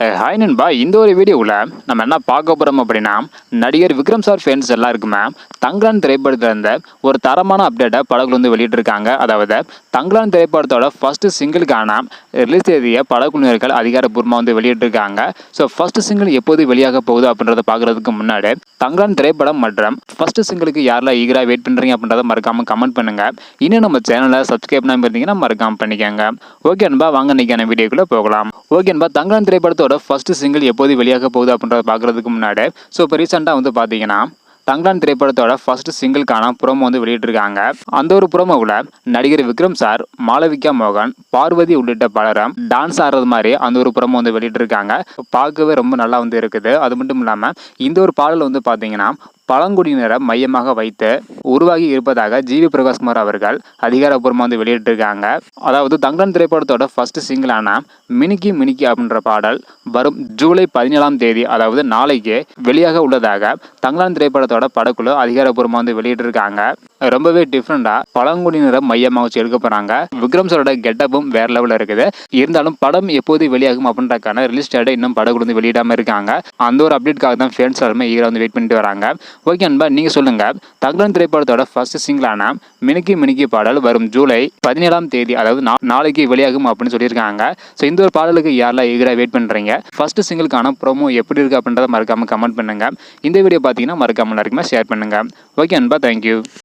Hi நண்பா, இந்த ஒரு வீடியோவில் நம்ம என்ன பார்க்க போகிறோம் அப்படின்னா, நடிகர் விக்ரம் சார் ஃபேன்ஸ் எல்லாருக்குமே தங்கலான் திரைப்படத்தில் இருந்த ஒரு தரமான அப்டேட்டை படக்குழு வந்து வெளியிட்டிருக்காங்க. அதாவது தங்கலான் திரைப்படத்தோட ஃபர்ஸ்ட் சிங்கிளுக்கான ரிலீஸ் தேதியை படக்குழுவினர்கள் அதிகாரப்பூர்வமாக வந்து வெளியிட்டிருக்காங்க. ஸோ ஃபர்ஸ்ட் சிங்கிள் எப்போது வெளியாக போகுது அப்படின்றத பார்க்குறதுக்கு முன்னாடி தங்கலான் திரைப்படம் மற்றும் ஃபர்ஸ்ட் சிங்கிளுக்கு யாரெல்லாம் ஈகராக வெயிட் பண்ணுறீங்க அப்படின்றத மறக்காமல் கமெண்ட் பண்ணுங்கள். இன்னும் நம்ம சேனலை சப்ஸ்கிரைப் பண்ணாமல் இருந்தீங்கன்னா மறக்காமல் பண்ணிக்கோங்க. ஓகே நண்பா, வாங்க இன்னைக்கான வீடியோக்குள்ளே போகலாம். ஓகே நண்பா, தங்கலான் திரைப்படத்தோட ஃபர்ஸ்ட் சிங்கிள் எப்போது வெளியாக போகுது அப்படின்றத பார்க்குறதுக்கு முன்னாடி இப்போ ரீசெண்டாக வந்து பார்த்தீங்கன்னா தங்கலான் திரைப்படத்தோட ஃபர்ஸ்ட் சிங்கிள்கான ப்ரோமோ வந்து வெளியிட்டிருக்காங்க. அந்த ஒரு ப்ரோமோவில் நடிகர் விக்ரம் சார், மாளவிகா மோகன், பார்வதி உள்ளிட்ட பலரும் டான்ஸ் ஆடுறது மாதிரி அந்த ஒரு ப்ரோமோ வந்து வெளியிட்டிருக்காங்க. பார்க்கவே ரொம்ப நல்லா வந்து இருக்குது. அது மட்டும் இல்லாமல் இந்த ஒரு பாடல் வந்து பார்த்தீங்கன்னா பழங்குடியினரை மையமாக வைத்து உருவாகி இருப்பதாக ஜிவி பிரகாஷ்குமார் அவர்கள் அதிகாரப்பூர்வமாக வந்து வெளியிட்டிருக்காங்க. அதாவது தங்கலான் திரைப்படத்தோட ஃபர்ஸ்ட் சிங்கிளான மினிக்கி மினிக்கி அப்படின்ற பாடல் வரும் ஜூலை 17 அதாவது நாளைக்கு வெளியாக உள்ளதாக தங்கலான் திரைப்படத்தோட படக்குழு அதிகாரப்பூர்வமாக வந்து வெளியிட்டிருக்காங்க. ரொம்பவே டிஃப்ரெண்டாக பழங்குடியினரை மையமாக வச்சு எடுக்க போகிறாங்க. விக்ரம் சாரோட கெட்டப்பும் வேற லெவலில் இருக்குது. இருந்தாலும் படம் எப்போது வெளியாகும் அப்படின்றக்கான ரிலீஸ் டேட்டை இன்னும் படக்குழு வந்து வெளியிடாமல் இருக்காங்க. அந்த ஒரு அப்டேட்காக தான் ஃபேன்ஸ் எல்லாருமே ஈகராக வந்து வெயிட் பண்ணிட்டு வராங்க. ஓகே நண்பா, நீங்கள் சொல்லுங்கள், தங்கலான் திரைப்படத்தோட ஃபர்ஸ்ட் சிங்கிளான மினிக்கி மினிக்கி பாடல் வரும் ஜூலை 17 அதாவது நாளைக்கு வெளியாகும் அப்படின்னு சொல்லியிருக்காங்க. ஸோ இந்த ஒரு பாடலுக்கு யாரெல்லாம் ஈகராக வெயிட் பண்ணுறீங்க, ஃபர்ஸ்ட் சிங்கிளுக்கான ப்ரோமோ எப்படி இருக்குது அப்படின்றத மறக்காமல் கமெண்ட் பண்ணுங்கள். இந்த வீடியோ பார்த்தீங்கன்னா மறக்காமல் எல்லாருக்குமே ஷேர் பண்ணுங்கள். ஓகே நண்பா, தேங்க்யூ.